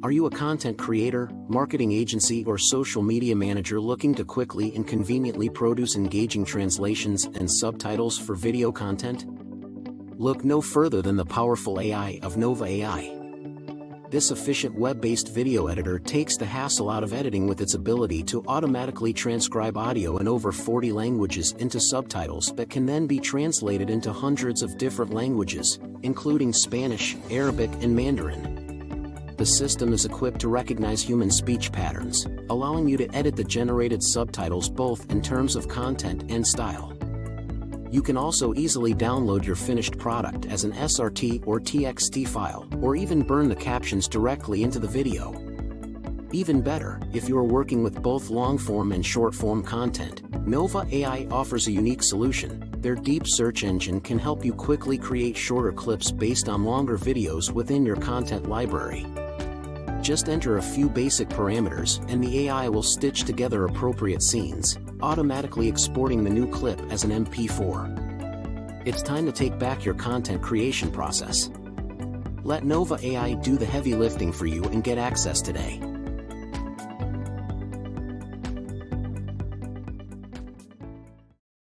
Are you a content creator, marketing agency, or social media manager looking to quickly and conveniently produce engaging translations and subtitles for video content? Look no further than the powerful AI of Nova AI. This efficient web-based video editor takes the hassle out of editing with its ability to automatically transcribe audio in over 40 languages into subtitles that can then be translated into hundreds of different languages, including Spanish, Arabic, and Mandarin. The system is equipped to recognize human speech patterns, allowing you to edit the generated subtitles both in terms of content and style. You can also easily download your finished product as an SRT or TXT file, or even burn the captions directly into the video. Even better, if you are working with both long-form and short-form content, Nova AI offers a unique solution. Their deep search engine can help you quickly create shorter clips based on longer videos within your content library. Just enter a few basic parameters and the AI will stitch together appropriate scenes, automatically exporting the new clip as an MP4. It's time to take back your content creation process. Let Nova AI do the heavy lifting for you and get access today.